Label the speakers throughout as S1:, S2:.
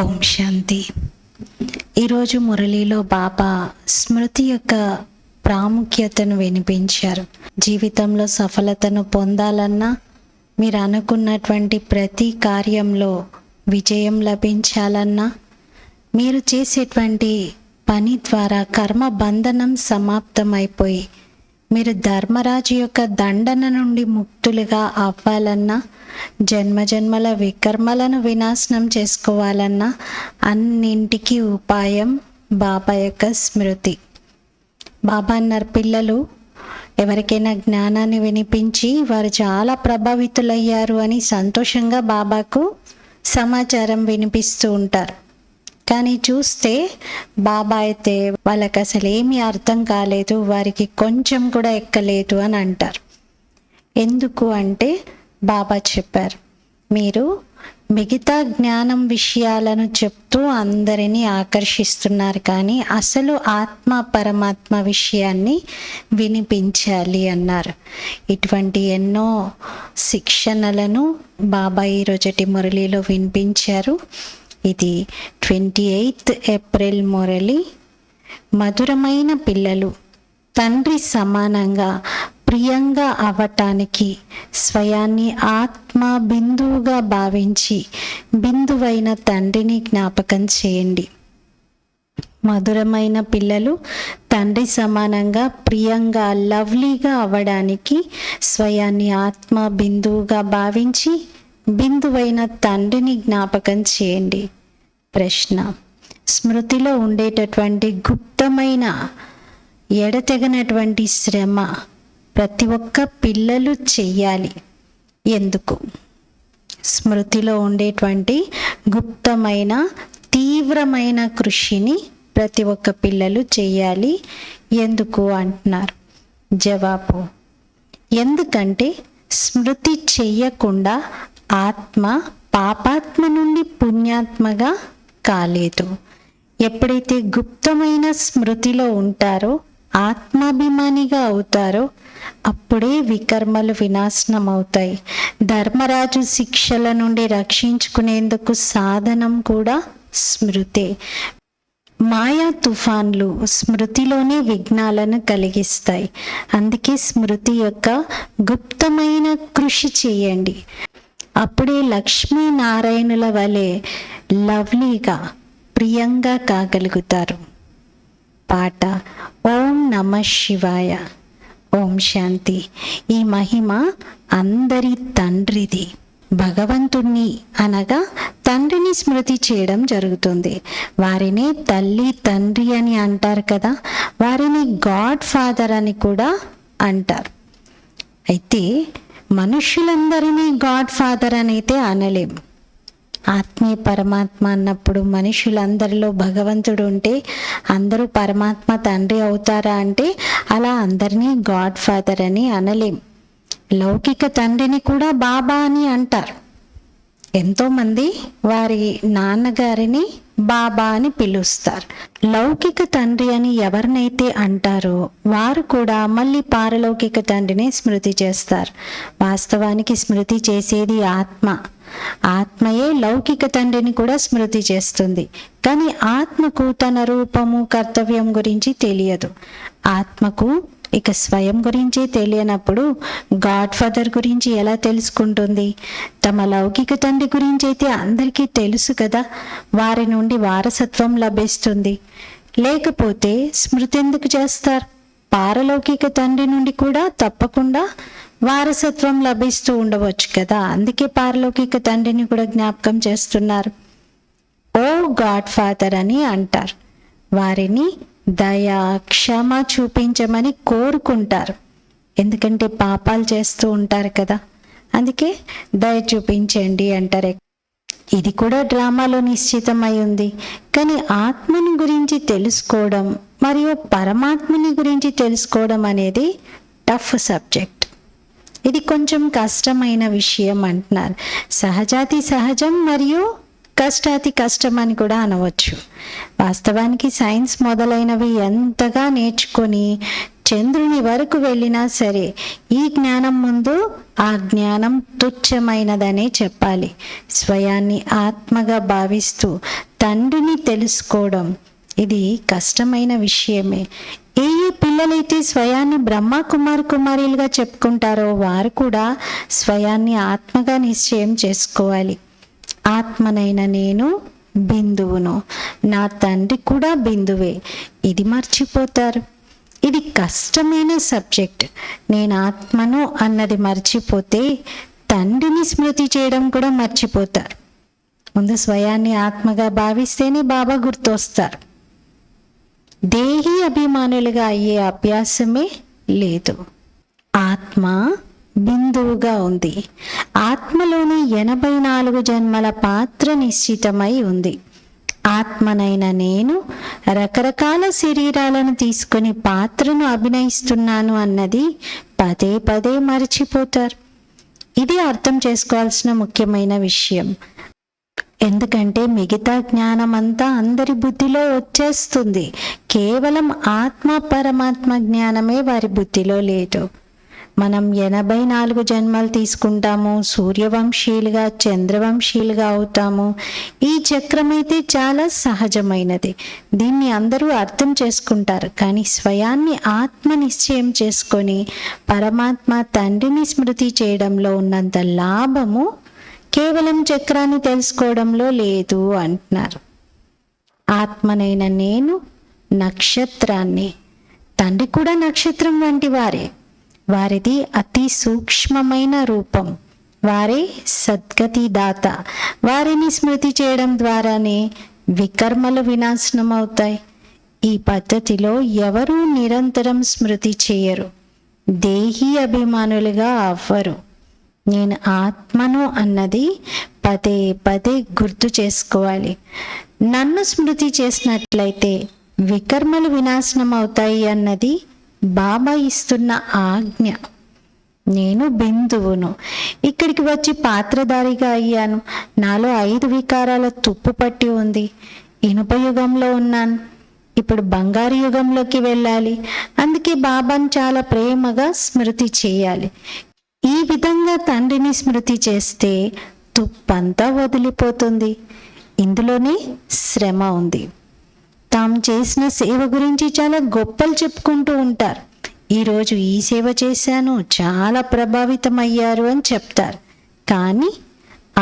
S1: ఓం శాంతి. ఈరోజు మురళిలో బాబా స్మృతి యొక్క ప్రాముఖ్యతను వినిపించారు. జీవితంలో సఫలతను పొందాలన్నా, మీరు అనుకున్నటువంటి ప్రతి కార్యంలో విజయం లభించాలన్నా, మీరు చేసేటువంటి పని ద్వారా కర్మ బంధనం సమాప్తమైపోయి మీరు ధర్మరాజు యొక్క దండన నుండి ముక్తులుగా అవ్వాలన్నా, జన్మజన్మల వికర్మలను వినాశనం చేసుకోవాలన్నా అన్నింటికీ ఉపాయం బాబా యొక్క స్మృతి. బాబా అన్నారు, పిల్లలు ఎవరికైనా జ్ఞానాన్ని వినిపించి వారు చాలా ప్రభావితులయ్యారు అని సంతోషంగా బాబాకు సమాచారం వినిపిస్తూ ఉంటారు. కానీ చూస్తే బాబా అయితే వాళ్ళకి అసలు ఏమీ అర్థం కాలేదు, వారికి కొంచెం కూడా ఎక్కలేదు అని అంటారు. ఎందుకు అంటే బాబా చెప్పారు, మీరు మిగతా జ్ఞానం విషయాలను చెప్తూ అందరినీ ఆకర్షిస్తున్నారు, కానీ అసలు ఆత్మ పరమాత్మ విషయాన్ని వినిపించాలి అన్నారు. ఇటువంటి ఎన్నో శిక్షణలను బాబా ఈరోజటి మురళిలో వినిపించారు. ఇది 28 ఏప్రిల్ మురళి. మధురమైన పిల్లలు తండ్రి సమానంగా ప్రియంగా అవ్వటానికి స్వయాన్ని ఆత్మ బిందువుగా భావించి బిందువైన తండ్రిని జ్ఞాపకం చేయండి. మధురమైన పిల్లలు తండ్రి సమానంగా ప్రియంగా లవ్లీగా అవ్వడానికి స్వయాన్ని ఆత్మ బిందువుగా భావించి బిందువైన తండ్రిని జ్ఞాపకం చేయండి. ప్రశ్న: స్మృతిలో ఉండేటటువంటి గుప్తమైన ఎడతెగనటువంటి శ్రమ ప్రతి ఒక్క పిల్లలు చెయ్యాలి. ఎందుకు? స్మృతిలో ఉండేటువంటి గుప్తమైన తీవ్రమైన కృషిని ప్రతి ఒక్క పిల్లలు చెయ్యాలి. ఎందుకు అంటున్నారు? జవాబు: ఎందుకంటే స్మృతి చెయ్యకుండా ఆత్మ పాపాత్మ నుండి పుణ్యాత్మగా కాలేదు. ఎప్పుడైతే గుప్తమైన స్మృతిలో ఉంటారో, ఆత్మాభిమానిగా అవుతారో, అప్పుడే వికర్మలు వినాశనం అవుతాయి. ధర్మరాజు శిక్షల నుండి రక్షించుకునేందుకు సాధనం కూడా స్మృతే. మాయా తుఫాన్లు స్మృతిలోనే విఘ్నాలను కలిగిస్తాయి. అందుకే స్మృతి యొక్క గుప్తమైన కృషి చేయండి. అప్పుడే లక్ష్మీనారాయణుల వలె లవ్లీగా ప్రియంగా కాగలుగుతారు. పాట: ఓం నమః శివాయ. ఓం శాంతి. ఈ మహిమ అందరి తండ్రిది. భగవంతుణ్ణి అనగా తండ్రిని స్మృతి చేయడం జరుగుతుంది. వారిని తల్లి తండ్రి అని అంటారు కదా, వారిని గాడ్ ఫాదర్ అని కూడా అంటారు. అయితే మనుషులందరినీ గాడ్ ఫాదర్ అని అయితే అనలేం. ఆత్మీయ పరమాత్మ అన్నప్పుడు మనుషులందరిలో భగవంతుడు ఉంటే అందరూ పరమాత్మ తండ్రి అవుతారా అంటే అలా అందరినీ గాడ్ ఫాదర్ అని అనలేం. లౌకిక తండ్రిని కూడా బాబా అని అంటారు. ఎంతోమంది వారి నాన్నగారిని బాబా అని పిలుస్తారు. లౌకిక తండ్రి అని ఎవరినైతే అంటారో వారు కూడా మళ్ళీ పారలౌకిక తండ్రిని స్మృతి చేస్తారు. వాస్తవానికి స్మృతి చేసేది ఆత్మ. ఆత్మయే లౌకిక తండ్రిని కూడా స్మృతి చేస్తుంది. కానీ ఆత్మకు తన రూపము కర్తవ్యం గురించి తెలియదు. ఆత్మకు ఇక స్వయం గురించి తెలియనప్పుడు గాడ్ ఫాదర్ గురించి ఎలా తెలుసుకుంటుంది? తమ లౌకిక తండ్రి గురించి అయితే అందరికీ తెలుసు కదా, వారి నుండి వారసత్వం లభిస్తుంది. లేకపోతే స్మృతి ఎందుకు చేస్తారు? పారలౌకిక తండ్రి నుండి కూడా తప్పకుండా వారసత్వం లభిస్తూ ఉండవచ్చు కదా, అందుకే పారలౌకిక తండ్రిని కూడా జ్ఞాపకం చేస్తున్నారు. ఓ గాడ్ ఫాదర్ అని అంటారు. వారిని దయ క్షమ చూపించమని కోరుకుంటారు. ఎందుకంటే పాపాలు చేస్తూ ఉంటారు కదా, అందుకే దయ చూపించండి అంటారు. ఇది కూడా డ్రామాలో నిశ్చితమై ఉంది. కానీ ఆత్మని గురించి తెలుసుకోవడం మరియు పరమాత్మని గురించి తెలుసుకోవడం అనేది టఫ్ సబ్జెక్ట్. ఇది కొంచెం కష్టమైన విషయం అంటున్నారు. సహజాతి సహజం మరియు కష్టాతి కష్టం అని కూడా అనవచ్చు. వాస్తవానికి సైన్స్ మొదలైనవి ఎంతగా నేర్చుకొని చంద్రుని వరకు వెళ్ళినా సరే ఈ జ్ఞానం ముందు ఆ జ్ఞానం తుచ్చమైనదనే చెప్పాలి. స్వయాన్ని ఆత్మగా భావిస్తూ తండ్రిని తెలుసుకోవడం ఇది కష్టమైన విషయమే. ఏ పిల్లలైతే స్వయాన్ని బ్రహ్మ కుమారులుగా చెప్పుకుంటారో వారు కూడా స్వయాన్ని ఆత్మగా నిశ్చయం చేసుకోవాలి. ఆత్మనైన నేను బిందువును, నా తండ్రి కూడా బిందువే, ఇది మర్చిపోతారు. ఇది కష్టమైన సబ్జెక్ట్. నేను ఆత్మను అన్నది మర్చిపోతే తండ్రిని స్మృతి చేయడం కూడా మర్చిపోతారు. ముందు స్వయాన్ని ఆత్మగా భావిస్తేనే బాబా గుర్తొస్తారు. దేహి అభిమానులుగా అయ్యే అభ్యాసమే లేదు. ఆత్మ బిందువుగా ఉంది. ఆత్మలోని 84 జన్మల పాత్ర నిశ్చితమై ఉంది. ఆత్మనైన నేను రకరకాల శరీరాలను తీసుకొని పాత్రను అభినయిస్తున్నాను అన్నది పదే పదే మర్చిపోతారు. ఇది అర్థం చేసుకోవాల్సిన ముఖ్యమైన విషయం. ఎందుకంటే మిగతా జ్ఞానం అంతా అందరి బుద్ధిలో వచ్చేస్తుంది. కేవలం ఆత్మ పరమాత్మ జ్ఞానమే వారి బుద్ధిలో లేదు. మనం 84 జన్మలు తీసుకుంటాము, సూర్యవంశీయులుగా చంద్రవంశీయులుగా అవుతాము. ఈ చక్రం అయితే చాలా సహజమైనది. దీన్ని అందరూ అర్థం చేసుకుంటారు. కానీ స్వయాన్ని ఆత్మ నిశ్చయం చేసుకొని పరమాత్మ తండ్రిని స్మృతి చేయడంలో ఉన్నంత లాభము కేవలం చక్రాన్ని తెలుసుకోవడంలో లేదు అంటున్నారు. ఆత్మనైన నేను నక్షత్రాన్ని, తండ్రి కూడా నక్షత్రం వంటి వారే. వారిది అతి సూక్ష్మమైన రూపం. వారే సద్గతి దాత. వారిని స్మృతి చేయడం ద్వారానే వికర్మలు వినాశనం అవుతాయి. ఈ పద్ధతిలో ఎవరూ నిరంతరం స్మృతి చేయరు, దేహి అభిమానులుగా అవ్వరు. నేను ఆత్మను అన్నది పదే పదే గుర్తు చేసుకోవాలి. నన్ను స్మృతి చేసినట్లయితే వికర్మలు వినాశనం అవుతాయి అన్నది బాబా ఇస్తున్న ఆజ్ఞ. నేను బిందువును, ఇక్కడికి వచ్చి పాత్రధారిగా అయ్యాను. నాలో 5 వికారాల తుప్పు పట్టి ఉంది. ఇనుప యుగంలో ఉన్నాను, ఇప్పుడు బంగారు యుగంలోకి వెళ్ళాలి. అందుకే బాబాను చాలా ప్రేమగా స్మృతి చేయాలి. ఈ విధంగా తండ్రిని స్మృతి చేస్తే తుప్పంతా వదిలిపోతుంది. ఇందులోనే శ్రమ ఉంది. తాము చేసిన సేవ గురించి చాలా గొప్పలు చెప్పుకుంటూ ఉంటారు. ఈరోజు ఈ సేవ చేశాను, చాలా ప్రభావితం అయ్యారు అని చెప్తారు. కానీ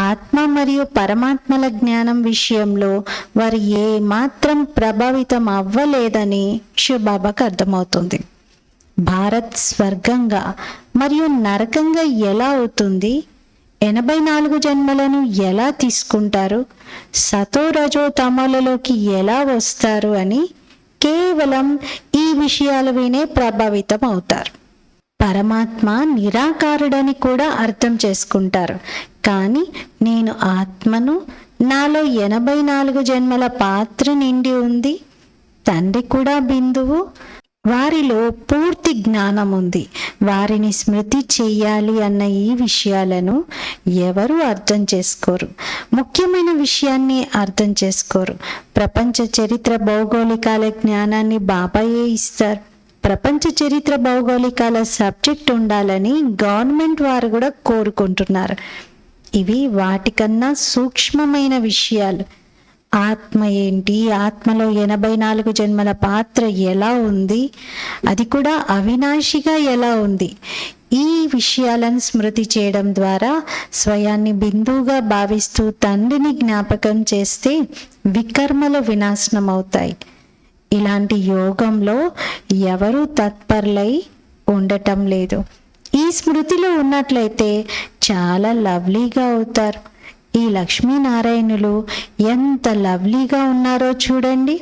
S1: ఆత్మ మరియు పరమాత్మల జ్ఞానం విషయంలో వారు ఏ మాత్రం ప్రభావితం అవ్వలేదని శివబాబాకు అర్థమవుతుంది. భారత్ స్వర్గంగా మరియు నరకంగా ఎలా అవుతుంది, 84 జన్మలను ఎలా తీసుకుంటారు, సతో రజో తమలలోకి ఎలా వస్తారు అని కేవలం ఈ విషయాలు వినే ప్రభావితం అవుతారు. పరమాత్మ నిరాకారుడని కూడా అర్థం చేసుకుంటారు. కానీ నేను ఆత్మను, నాలో 84 జన్మల పాత్ర నిండి ఉంది, తండ్రి కూడా బిందువు, వారిలో పూర్తి జ్ఞానం ఉంది, వారిని స్మృతి చెయ్యాలి అన్న ఈ విషయాలను ఎవరు అర్థం చేసుకోరు. ముఖ్యమైన విషయాన్ని అర్థం చేసుకోరు. ప్రపంచ చరిత్ర భౌగోళికాల జ్ఞానాన్ని బాబాయే ఇస్తారు. ప్రపంచ చరిత్ర భౌగోళికాల సబ్జెక్ట్ ఉండాలని గవర్నమెంట్ వారు కూడా కోరుకుంటున్నారు. ఇవి వాటికన్నా సూక్ష్మమైన విషయాలు. ఆత్మ ఏంటి, ఆత్మలో 84 జన్మల పాత్ర ఎలా ఉంది, అది కూడా అవినాశిగా ఎలా ఉంది, ఈ విషయాలను స్మృతి చేయడం ద్వారా స్వయాన్ని బిందువుగా భావిస్తూ తండ్రిని జ్ఞాపకం చేస్తే వికర్మలు వినాశనం అవుతాయి. ఇలాంటి యోగంలో ఎవరూ తత్పరులై ఉండటం లేదు. ఈ స్మృతిలో ఉన్నట్లయితే చాలా లవ్లీగా అవుతారు. ఈ లక్ష్మీనారాయణులు ఎంత లవ్లీగా ఉన్నారో చూడండి.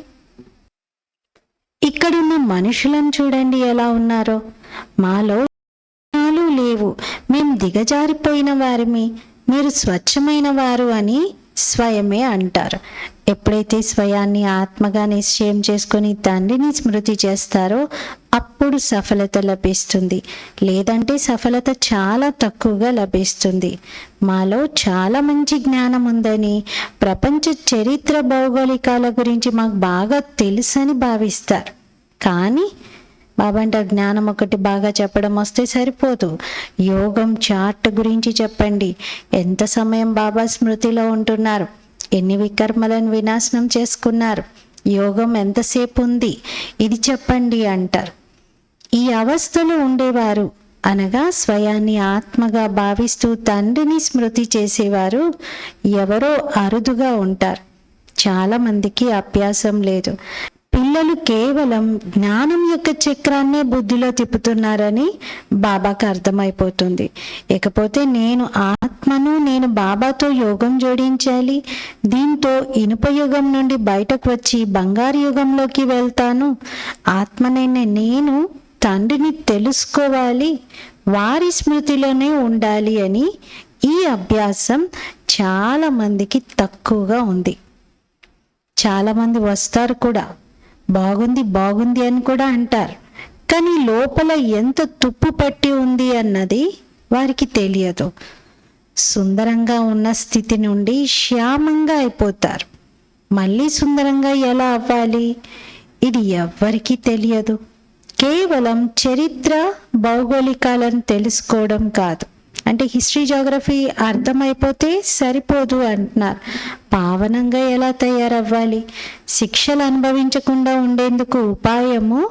S1: ఇక్కడున్న మనుషులను చూడండి ఎలా ఉన్నారో. మాలో లేవు, మేము దిగజారిపోయిన వారిమి, మీరు స్వచ్ఛమైన వారు అని స్వయమే అంటారు. ఎప్పుడైతే స్వయాన్ని ఆత్మగా నిశ్చయం చేసుకొని తండ్రిని స్మృతి చేస్తారో అప్పుడు సఫలత లభిస్తుంది. లేదంటే సఫలత చాలా తక్కువగా లభిస్తుంది. మాలో చాలా మంచి జ్ఞానం ఉందని, ప్రపంచ చరిత్ర భౌగోళికాల గురించి మాకు బాగా తెలుసని భావిస్తారు. కానీ బాబా అంటే జ్ఞానం ఒకటి బాగా చెప్పడం వస్తే సరిపోదు, యోగం చార్ట్ గురించి చెప్పండి. ఎంత సమయం బాబా స్మృతిలో ఉంటున్నారు, ఎన్ని వికర్మలను వినాశనం చేసుకున్నారు, యోగం ఎంతసేపు ఉంది, ఇది చెప్పండి అంటారు. ఈ అవస్థలో ఉండేవారు అనగా స్వయాన్ని ఆత్మగా భావిస్తూ తండ్రిని స్మృతి చేసేవారు ఎవరో అరుదుగా ఉంటారు. చాలా మందికి అభ్యాసం లేదు. పిల్లలు కేవలం జ్ఞానం యొక్క చక్రాన్నే బుద్ధిలో తిప్పుతున్నారని బాబాకు అర్థమైపోతుంది. ఇకపోతే నేను ఆత్మను, నేను బాబాతో యోగం జోడించాలి, దీంతో ఇనుప యుగం నుండి బయటకు వచ్చి బంగారు యుగంలోకి వెళ్తాను, ఆత్మనైన నేను తండ్రిని తెలుసుకోవాలి, వారి స్మృతిలోనే ఉండాలి అని ఈ అభ్యాసం చాలా మందికి తక్కువగా ఉంది. చాలామంది వస్తారు కూడా, బాగుంది బాగుంది అని కూడా అంటారు, కానీ లోపల ఎంత తుప్పు పట్టి ఉంది అన్నది వారికి తెలియదు. సుందరంగా ఉన్న స్థితి నుండి శ్యామంగా అయిపోతారు. మళ్ళీ సుందరంగా ఎలా అవ్వాలి, ఇది ఎవ్వరికీ తెలియదు. కేవలం చరిత్ర భౌగోళికాలను తెలుసుకోవడం కాదు, అంటే హిస్టరీ జాగ్రఫీ అర్థమైపోతే సరిపోదు అంటున్నారు. పావనంగా ఎలా తయారవ్వాలి, శిక్షలు అనుభవించకుండా ఉండేందుకు ఉపాయము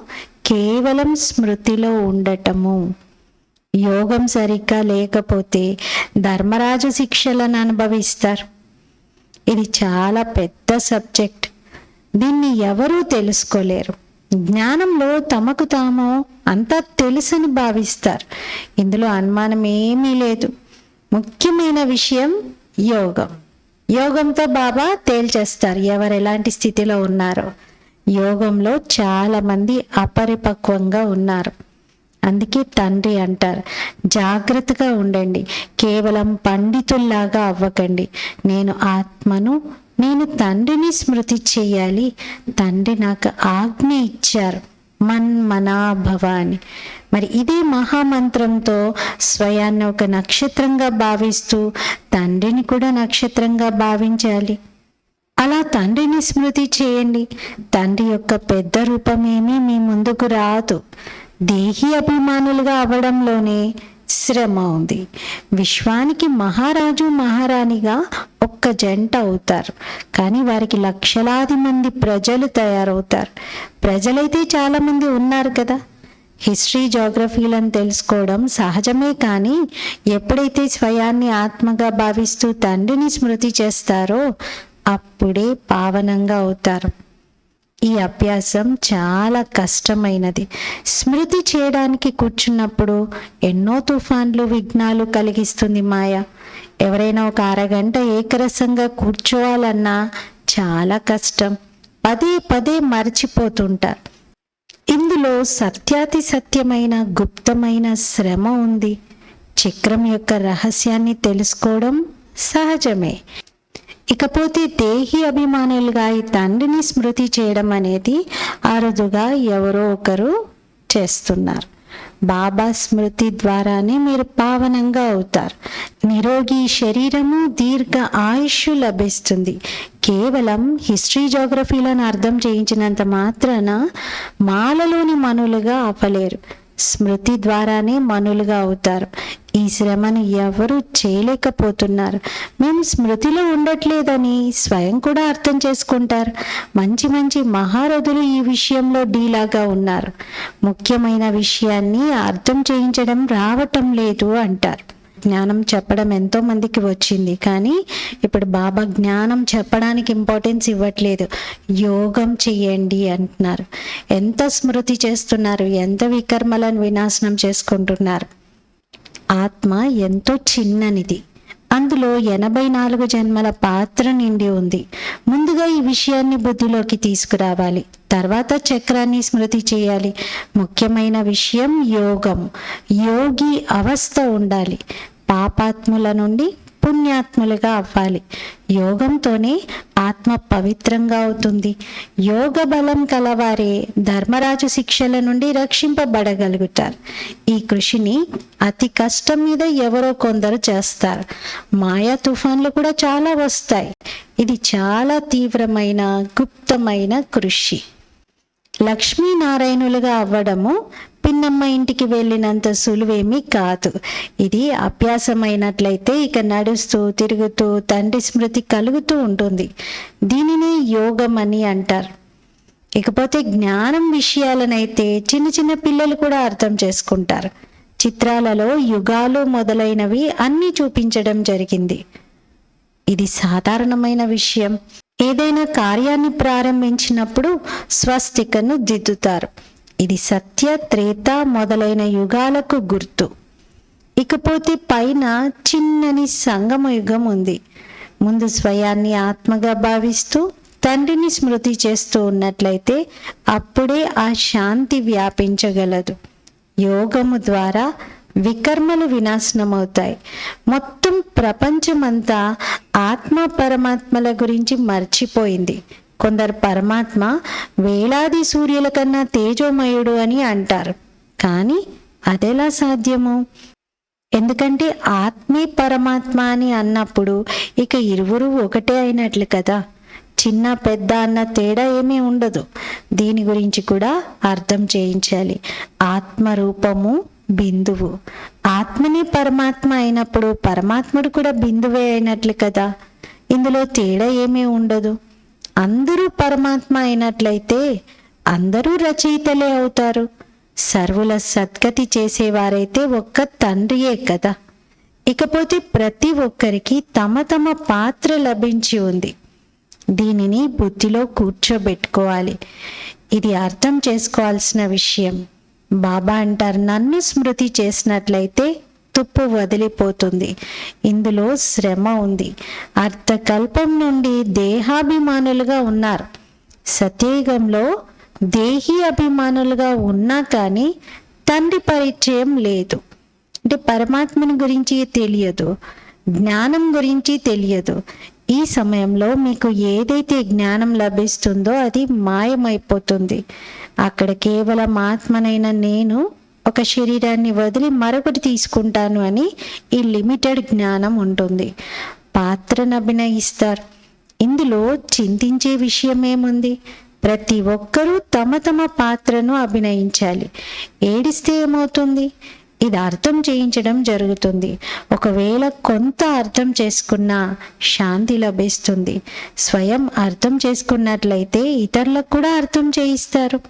S1: కేవలం స్మృతిలో ఉండటము. యోగం సరిగ్గా లేకపోతే ధర్మరాజు శిక్షలను అనుభవిస్తారు. ఇది చాలా పెద్ద సబ్జెక్ట్, దీన్ని ఎవరూ తెలుసుకోలేరు. జ్ఞానంలో తమకు తాము అంతా తెలుసని భావిస్తారు. ఇందులో అనుమానం ఏమీ లేదు. ముఖ్యమైన విషయం యోగం. యోగంతో బాబా తేల్చేస్తారు ఎవరు ఎలాంటి స్థితిలో ఉన్నారో. యోగంలో చాలా మంది అపరిపక్వంగా ఉన్నారు. అందుకే తండ్రి అంటారు, జాగ్రత్తగా ఉండండి, కేవలం పండితుల్లాగా అవ్వకండి. నేను ఆత్మను, నేను తండ్రిని స్మృతి చేయాలి, తండ్రి నాకు ఆజ్ఞ ఇచ్చారు, మన్మనాభవ అని. మరి ఇదే మహామంత్రంతో స్వయాన్ని ఒక నక్షత్రంగా భావిస్తూ తండ్రిని కూడా నక్షత్రంగా భావించాలి. అలా తండ్రిని స్మృతి చేయండి. తండ్రి యొక్క పెద్ద రూపమేమీ మీ ముందుకు రాదు. దేహి అభిమానులుగా అవ్వడంలోనే శ్రమ ఉంది. విశ్వానికి మహారాజు మహారాణిగా ఒక్క జంట అవుతారు, కానీ వారికి లక్షలాది మంది ప్రజలు తయారవుతారు. ప్రజలైతే చాలా మంది ఉన్నారు కదా. హిస్టరీ జాగ్రఫీలను తెలుసుకోవడం సహజమే, కానీ ఎప్పుడైతే స్వయాన్ని ఆత్మగా భావిస్తూ తండ్రిని స్మృతి చేస్తారో అప్పుడే పావనంగా అవుతారు. ఈ అభ్యాసం చాలా కష్టమైనది. స్మృతి చేయడానికి కూర్చున్నప్పుడు ఎన్నో తుఫాన్లు, విఘ్నాలు కలిగిస్తుంది మాయ. ఎవరైనా ఒక అరగంట ఏకరసంగా కూర్చోవాలన్నా చాలా కష్టం. పదే పదే మర్చిపోతుంటారు. ఇందులో సత్యాతి సత్యమైన గుప్తమైన శ్రమ ఉంది. చక్రం యొక్క రహస్యాన్ని తెలుసుకోవడం సహజమే. ఇకపోతే దేహి అభిమానులుగా ఈ తండ్రిని స్మృతి చేయడం అనేది అరుదుగా ఎవరో ఒకరు చేస్తున్నారు. బాబా స్మృతి ద్వారానే మీరు పావనంగా అవుతారు. నిరోగి శరీరము, దీర్ఘ ఆయుష్ లభిస్తుంది. కేవలం హిస్టరీ జాగ్రఫీలను అర్థం చేయించినంత మాత్రాన మాలలోని మనులుగా అవ్వలేరు. స్మృతి ద్వారానే మనులుగా అవుతారు. ఈ శ్రమను ఎవరు చేయలేకపోతున్నారు. మేము స్మృతిలో ఉండట్లేదని స్వయం కూడా అర్థం చేసుకుంటారు. మంచి మంచి మహారథులు ఈ విషయంలో డీలాగా ఉన్నారు. ముఖ్యమైన విషయాన్ని అర్థం చేయించడం రావటం లేదు అంటారు. జ్ఞానం చెప్పడం ఎంతో మందికి వచ్చింది, కానీ ఇప్పుడు బాబా జ్ఞానం చెప్పడానికి ఇంపార్టెన్స్ ఇవ్వట్లేదు. యోగం చెయ్యండి అంటున్నారు. ఎంత స్మృతి చేస్తున్నారు, ఎంత వికర్మలను వినాశనం చేసుకుంటున్నారు. ఆత్మ ఎంతో చిన్ననిది, అందులో 84 జన్మల పాత్ర నిండి ఉంది. ముందుగా ఈ విషయాన్ని బుద్ధిలోకి తీసుకురావాలి, తర్వాత చక్రాన్ని స్మృతి చేయాలి. ముఖ్యమైన విషయం యోగం. యోగి అవస్థ ఉండాలి. పాపాత్ముల నుండి పుణ్యాత్ములుగా అవ్వాలి. యోగంతోనే ఆత్మ పవిత్రంగా అవుతుంది. యోగ బలం కలవారే ధర్మరాజు శిక్షల నుండి రక్షింపబడగలుగుతారు. ఈ కృషిని అతి కష్టం మీద ఎవరో కొందరు చేస్తారు. మాయా తుఫాన్లు కూడా చాలా వస్తాయి. ఇది చాలా తీవ్రమైన గుప్తమైన కృషి. లక్ష్మీనారాయణులుగా అవ్వడము పిన్నమ్మ ఇంటికి వెళ్ళినంత సులువేమీ కాదు. ఇది అభ్యాసమైనట్లయితే ఇక నడుస్తూ తిరుగుతూ తండ్రి స్మృతి కలుగుతూ ఉంటుంది. దీనినే యోగం అని అంటారు. ఇకపోతే జ్ఞానం విషయాలనైతే చిన్న చిన్న పిల్లలు కూడా అర్థం చేసుకుంటారు. చిత్రాలలో యుగాలు మొదలైనవి అన్నీ చూపించడం జరిగింది. ఇది సాధారణమైన విషయం. ఏదైనా కార్యాన్ని ప్రారంభించినప్పుడు స్వస్తికను దిద్దుతారు. ఇది సత్య, త్రేత మొదలైన యుగాలకు గుర్తు. ఇకపోతే పైన చిన్నని సంగమ యుగం ఉంది. ముందు స్వయాన్ని ఆత్మగా భావిస్తూ తండ్రిని స్మృతి చేస్తూ ఉన్నట్లయితే అప్పుడే ఆ శాంతి వ్యాపించగలదు. యోగము ద్వారా వికర్మలు వినాశనమవుతాయి. మొత్తం ప్రపంచమంతా ఆత్మ పరమాత్మల గురించి మర్చిపోయింది. కొందరు పరమాత్మ వేలాది సూర్యుల కన్నా తేజోమయుడు అని అంటారు. కానీ అదెలా సాధ్యము? ఎందుకంటే ఆత్మే పరమాత్మ అని అన్నప్పుడు ఇక ఇరువురు ఒకటే అయినట్లు కదా. చిన్న పెద్ద అన్న తేడా ఏమీ ఉండదు. దీని గురించి కూడా అర్థం చేయించాలి. ఆత్మరూపము బిందువు. ఆత్మనే పరమాత్మ అయినప్పుడు పరమాత్ముడు కూడా బిందువే అయినట్లు కదా. ఇందులో తేడా ఏమీ ఉండదు. అందరూ పరమాత్మ అయినట్లయితే అందరూ రచయితలే అవుతారు. సర్వుల సద్గతి చేసేవారైతే ఒక్క తండ్రియే కదా. ఇకపోతే ప్రతి ఒక్కరికి తమ తమ పాత్ర లభించి ఉంది. దీనిని బుద్ధిలో కూర్చోబెట్టుకోవాలి. ఇది అర్థం చేసుకోవాల్సిన విషయం. బాబా అంటారు, నన్ను స్మృతి చేసినట్లయితే తుప్పు వదిలిపోతుంది. ఇందులో శ్రమ ఉంది. అర్థకల్పం నుండి దేహాభిమానులుగా ఉన్నారు. సత్యయుగంలో దేహీ అభిమానులుగా ఉన్నా కానీ తండ్రి పరిచయం లేదు. అంటే పరమాత్మని గురించి తెలియదు, జ్ఞానం గురించి తెలియదు. ఈ సమయంలో మీకు ఏదైతే జ్ఞానం లభిస్తుందో అది మాయమైపోతుంది. అక్కడ కేవలం ఆత్మనైన నేను ఒక శరీరాన్ని వదిలి మరొకటి తీసుకుంటాను అని ఈ లిమిటెడ్ జ్ఞానం ఉంటుంది. పాత్రను అభినయిస్తారు. ఇందులో చింతించే విషయం ఏముంది? ప్రతి ఒక్కరూ తమ తమ పాత్రను అభినయించాలి. ఏడిస్తే ఏమవుతుంది? ఇది అర్థం చేయించడం జరుగుతుంది. ఒకవేళ కొంత అర్థం చేసుకున్నా శాంతి లభిస్తుంది. స్వయం అర్థం చేసుకున్నట్లయితే ఇతరులకు కూడా అర్థం చేయిస్తారు.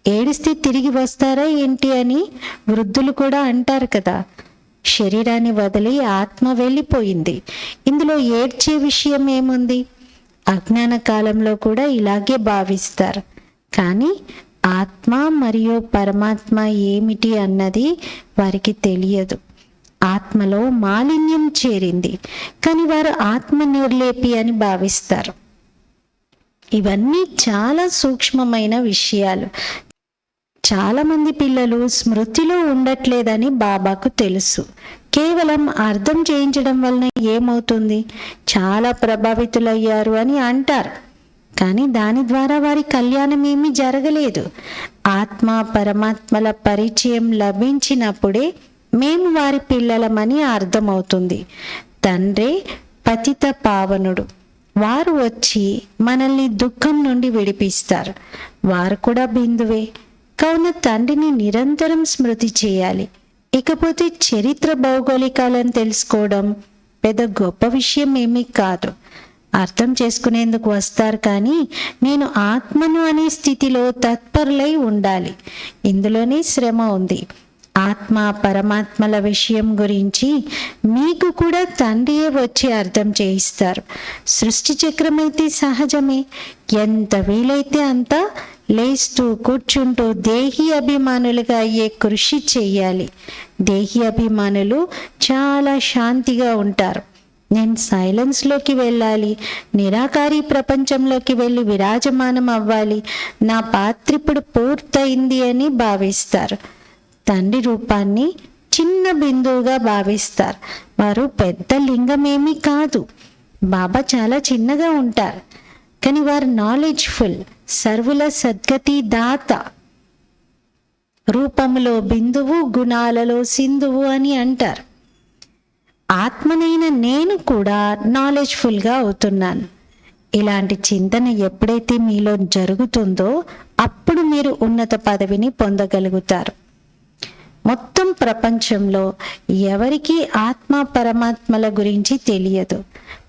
S1: ఏడిస్తే తిరిగి వస్తారా ఏంటి అని వృద్ధులు కూడా అంటారు కదా. శరీరాన్ని వదిలి ఆత్మ వెళ్ళిపోయింది. ఇందులో ఏడ్చే విషయం ఏముంది? అజ్ఞాన కాలంలో కూడా ఇలాగే భావిస్తారు. కానీ ఆత్మ మరియు పరమాత్మ ఏమిటి అన్నది వారికి తెలియదు. ఆత్మలో మాలిన్యం చేరింది, కానీ వారు ఆత్మ నిర్లేపి అని భావిస్తారు. ఇవన్నీ చాలా సూక్ష్మమైన విషయాలు. చాలా మంది పిల్లలు స్మృతిలో ఉండట్లేదని బాబాకు తెలుసు. కేవలం అర్థం చేయించడం వలన ఏమవుతుంది? చాలా ప్రభావితులయ్యారు అని అంటారు. కానీ దాని ద్వారా వారి కళ్యాణం ఏమీ జరగలేదు. ఆత్మ పరమాత్మల పరిచయం లభించినప్పుడే మేము వారి పిల్లలమని అర్థమవుతుంది. తండ్రే పతిత పావనుడు. వారు వచ్చి మనల్ని దుఃఖం నుండి విడిపిస్తారు. వారు కూడా బిందువే. కావున తండ్రిని నిరంతరం స్మృతి చేయాలి. ఇకపోతే చరిత్ర భౌగోళికాలను తెలుసుకోవడం పెద్ద గొప్ప విషయం ఏమీ కాదు. అర్థం చేసుకునేందుకు వస్తారు, కానీ నేను ఆత్మను అనే స్థితిలో తత్పరులై ఉండాలి. ఇందులోనే శ్రమ ఉంది. ఆత్మ పరమాత్మల విషయం గురించి మీకు కూడా తండ్రియే వచ్చి అర్థం చేయిస్తారు. సృష్టి చక్రమైతే సహజమే. ఎంత వీలైతే అంత లేస్తూ కూర్చుంటూ దేహీ అభిమానులుగా అయ్యే కృషి చెయ్యాలి. దేహీ అభిమానులు చాలా శాంతిగా ఉంటారు. నేను సైలెన్స్లోకి వెళ్ళాలి, నిరాకారి ప్రపంచంలోకి వెళ్ళి విరాజమానం అవ్వాలి, నా పాత్ర ఇప్పుడు పూర్తయింది అని భావిస్తారు. తండ్రి రూపాన్ని చిన్న బిందువుగా భావిస్తారు. వారు పెద్ద లింగమేమీ కాదు. బాబా చాలా చిన్నగా ఉంటారు, కానీ వారు నాలెడ్జ్ఫుల్, సర్వుల సద్గతి దాత. రూపములో బిందువు, గుణాలలో సింధువు అని అంటారు. ఆత్మనైన నేను కూడా నాలెడ్జ్ఫుల్గా అవుతున్నాను. ఇలాంటి చింతన ఎప్పుడైతే మీలో జరుగుతుందో అప్పుడు మీరు ఉన్నత పదవిని పొందగలుగుతారు. మొత్తం ప్రపంచంలో ఎవరికి ఆత్మ పరమాత్మల గురించి తెలియదు.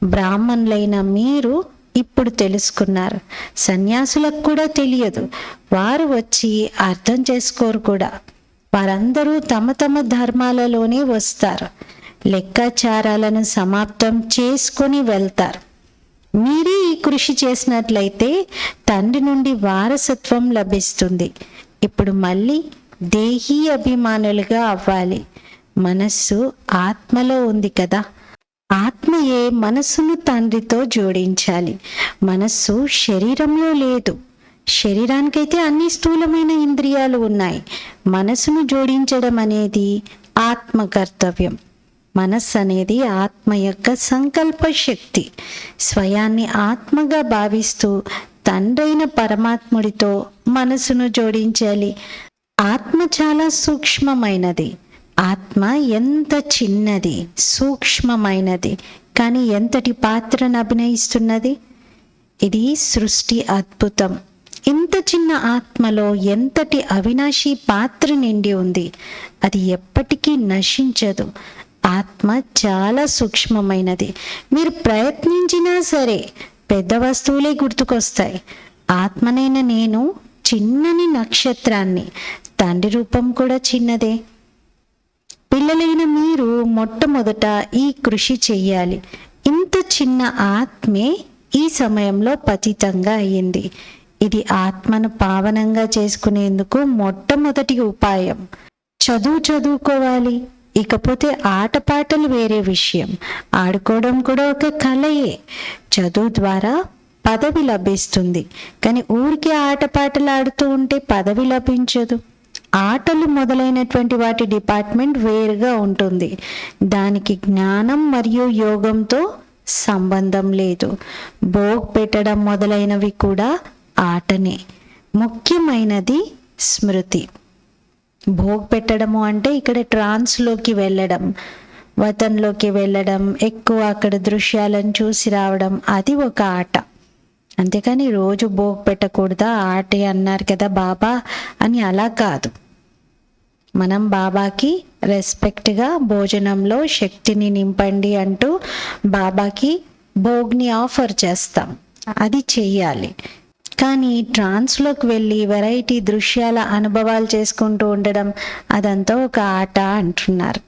S1: బ్రాహ్మణులైన మీరు ఇప్పుడు తెలుసుకున్నారు. సన్యాసులకు కూడా తెలియదు. వారు వచ్చి అర్థం చేసుకోరు కూడా. వారందరూ తమ తమ ధర్మాలలోనే వస్తారు. లెక్కాచారాలను సమాప్తం చేసుకొని వెళ్తారు. మీరే ఈ కృషి చేసినట్లయితే తండ్రి నుండి వారసత్వం లభిస్తుంది. ఇప్పుడు మళ్ళీ దేహీ అభిమానులుగా అవ్వాలి. మనస్సు ఆత్మలో ఉంది కదా. ఆత్మయే మనస్సును తండ్రితో జోడించాలి. మనస్సు శరీరంలో లేదు. శరీరానికైతే అన్ని స్థూలమైన ఇంద్రియాలు ఉన్నాయి. మనస్సును జోడించడం అనేది ఆత్మ కర్తవ్యం. మనస్సు అనేది ఆత్మ యొక్క సంకల్ప శక్తి. స్వయాన్ని ఆత్మగా భావిస్తూ తండ్రైన పరమాత్ముడితో మనసును జోడించాలి. ఆత్మ చాలా సూక్ష్మమైనది. ఆత్మ ఎంత చిన్నది, సూక్ష్మమైనది, కానీ ఎంతటి పాత్రను అభినయిస్తున్నది. ఇది సృష్టి అద్భుతం. ఇంత చిన్న ఆత్మలో ఎంతటి అవినాశి పాత్ర నిండి ఉంది. అది ఎప్పటికీ నశించదు. ఆత్మ చాలా సూక్ష్మమైనది. మీరు ప్రయత్నించినా సరే పెద్ద వస్తువులే గుర్తుకొస్తాయి. ఆత్మనైన నేను చిన్నని నక్షత్రాన్ని. తండ్రి రూపం కూడా చిన్నదే. పిల్లలైన మీరు మొట్టమొదట ఈ కృషి చెయ్యాలి. ఇంత చిన్న ఆత్మే ఈ సమయంలో పతితంగా అయ్యింది. ఇది ఆత్మను పావనంగా చేసుకునేందుకు మొట్టమొదటి ఉపాయం. చదువుకోవాలి. ఇకపోతే ఆటపాటలు వేరే విషయం. ఆడుకోవడం కూడా ఒక కళయే. చదువు ద్వారా పదవి లభిస్తుంది. కానీ ఊరికే ఆటపాటలు ఆడుతూ ఉంటే పదవి లభించదు. ఆటలు మొదలైనటువంటి వాటి డిపార్ట్మెంట్ వేరుగా ఉంటుంది. దానికి జ్ఞానం మరియు యోగంతో సంబంధం లేదు. భోగ్ పెట్టడం మొదలైనవి కూడా ఆటనే. ముఖ్యమైనది స్మృతి. భోగ్ పెట్టడము అంటే ఇక్కడ ట్రాన్స్లోకి వెళ్ళడం, వతంలోకి వెళ్ళడం, ఎక్కువ అక్కడ దృశ్యాలను చూసి రావడం, అది ఒక ఆట. అంతేకాని రోజు భోగ్ పెట్టకూడదా, ఆటే అన్నారు కదా బాబా అని అలా కాదు. మనం బాబాకి రెస్పెక్ట్గా భోజనంలో శక్తిని నింపండి అంటూ బాబాకి భోగ్ని ఆఫర్ చేస్తాం. అది చెయ్యాలి. కానీ ట్రాన్స్లోకి వెళ్ళి వెరైటీ దృశ్యాల అనుభవాలు చేసుకుంటూ ఉండడం అదంతా ఒక ఆట అంటున్నారు.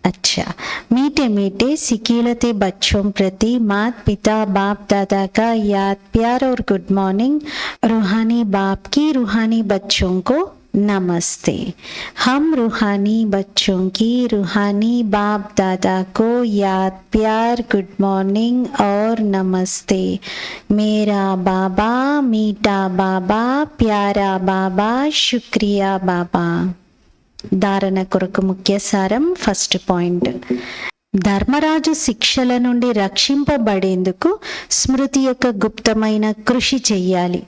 S1: अच्छा, मीठे मीठे सिकीलते बच्चों प्रति मात पिता बाप दादा का याद प्यार और गुड मॉर्निंग. रूहानी बाप की रूहानी बच्चों को नमस्ते. हम रूहानी बच्चों की रूहानी बाप दादा को याद प्यार गुड मॉर्निंग और नमस्ते. मेरा बाबा मीठा बाबा प्यारा बाबा शुक्रिया बाबा. ధారణ కొరకు ముఖ్య సారం. ఫస్ట్ పాయింట్, ధర్మరాజు శిక్షల నుండి రక్షింపబడేందుకు స్మృతి యొక్క గుప్తమైన కృషి చెయ్యాలి.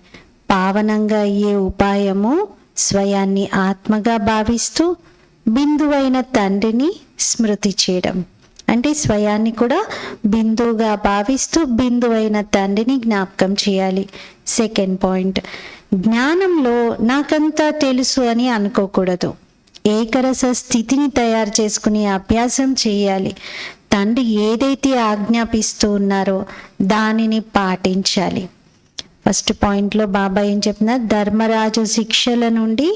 S1: పావనంగా అయ్యే ఉపాయము స్వయాన్ని ఆత్మగా భావిస్తూ బిందువైన తండ్రిని స్మృతి చేయడం. అంటే స్వయాన్ని కూడా బిందువుగా భావిస్తూ బిందువైన తండ్రిని జ్ఞాపకం చేయాలి. సెకండ్ పాయింట్, జ్ఞానంలో నాకంతా తెలుసు అని అనుకోకూడదు. ఏకరస స్థితిని తయారు చేసుకుని అభ్యాసం చేయాలి. తండ్రి ఏదైతే ఆజ్ఞాపిస్తూ ఉన్నారో దానిని పాటించాలి. ఫస్ట్ పాయింట్లో బాబా ఏం చెప్తున్నారు, ధర్మరాజు శిక్షల నుండి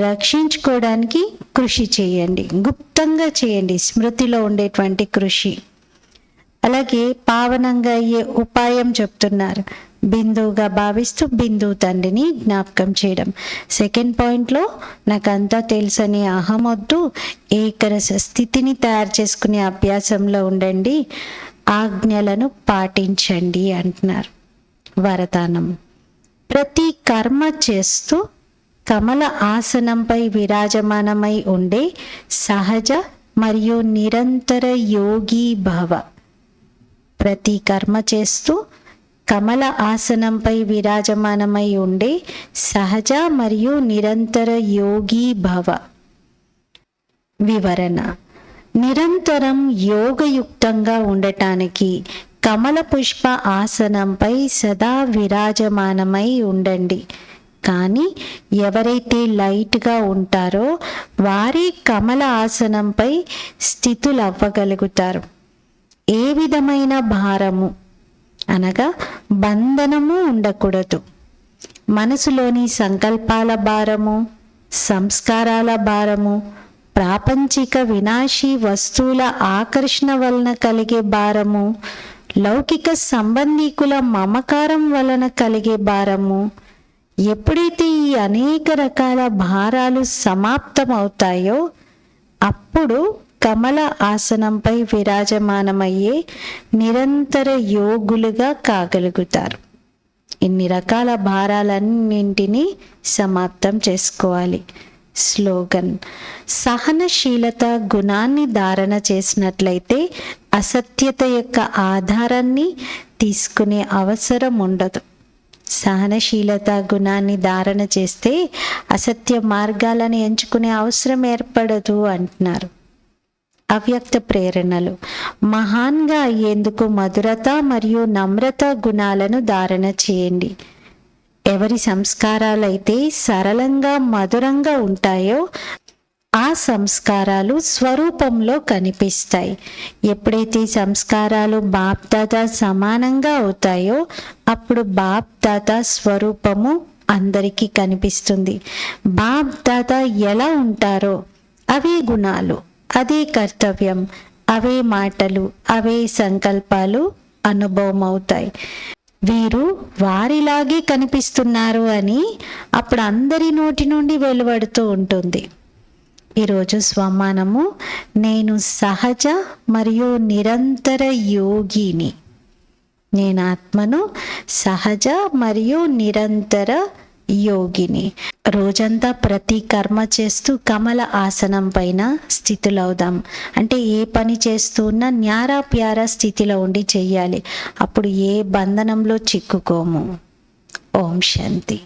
S1: రక్షించుకోవడానికి కృషి చేయండి, గుప్తంగా చేయండి, స్మృతిలో ఉండేటువంటి కృషి. అలాగే పావనంగా అయ్యే ఉపాయం చెప్తున్నారు, బిందువుగా భావిస్తూ బిందువు తండ్రిని జ్ఞాపకం చేయడం. సెకండ్ పాయింట్లో నాకంతా తెలుసని అహం వద్దు, ఏకరస స్థితిని తయారు చేసుకునే అభ్యాసంలో ఉండండి, ఆజ్ఞలను పాటించండి అంటున్నారు. వరదానం, ప్రతి కర్మ చేస్తూ కమల ఆసనంపై విరాజమానమై ఉండే సహజ మరియు నిరంతర యోగి భవ. ప్రతి కర్మ చేస్తూ కమల ఆసనంపై విరాజమానమై ఉండే సహజ మరియు నిరంతర యోగి భవ. వివరణ, నిరంతరం యోగయుక్తంగా ఉండటానికి కమల పుష్ప ఆసనంపై సదా విరాజమానమై ఉండండి. కానీ ఎవరైతే లైట్గా ఉంటారో వారే కమల ఆసనంపై స్థితులవ్వగలుగుతారు. ఏ విధమైన భారము అనగా బంధనము ఉండకూడదు. మనసులోని సంకల్పాల భారము, సంస్కారాల భారము, ప్రాపంచిక వినాశీ వస్తువుల ఆకర్షణ వలన కలిగే భారము, లౌకిక సంబంధీకుల మమకారం వలన కలిగే భారము, ఎప్పుడైతే ఈ అనేక రకాల భారాలు సమాప్తమవుతాయో అప్పుడు కమల ఆసనంపై విరాజమానమయ్యే నిరంతర యోగులుగా కాగలుగుతారు. ఇన్ని రకాల భారాలన్నింటినీ సమాప్తం చేసుకోవాలి. స్లోగన్: సహనశీలత గుణాన్ని ధారణ చేసినట్లయితే అసత్యత యొక్క ఆధారాన్ని తీసుకునే అవసరం ఉండదు. సహనశీలత గుణాన్ని ధారణ చేస్తే అసత్య మార్గాలను ఎంచుకునే అవసరం ఏర్పడదు అంటున్నారు. అవ్యక్త ప్రేరణలు: మహాన్గా అయ్యేందుకు మధురత మరియు నమ్రత గుణాలను ధారణ చేయండి. ఎవరి సంస్కారాలైతే సరళంగా మధురంగా ఉంటాయో ఆ సంస్కారాలు స్వరూపంలో కనిపిస్తాయి. ఎప్పుడైతే సంస్కారాలు బాప్దాదా సమానంగా అవుతాయో అప్పుడు బాప్దాదా స్వరూపము అందరికీ కనిపిస్తుంది. బాప్దాదా ఎలా ఉంటారో అవే గుణాలు, అదే కర్తవ్యం, అవే మాటలు, అవే సంకల్పాలు అనుభవం అవుతాయి. వీరు వారిలాగే కనిపిస్తున్నారు అని అప్పుడు అందరి నోటి నుండి వెలువడుతూ ఉంటుంది. ఈరోజు స్వమానము: నేను సహజ మరియు నిరంతర యోగిని. నేను ఆత్మను, సహజ మరియు నిరంతర యోగిని. రోజంతా ప్రతి కర్మ చేస్తూ కమల ఆసనం పైన స్థితులవుదాం. అంటే ఏ పని చేస్తూ ఉన్నా న్యారా ప్యారా స్థితిలో ఉండి చెయ్యాలి. అప్పుడు ఏ బంధనంలో చిక్కుకోము. ఓం శాంతి.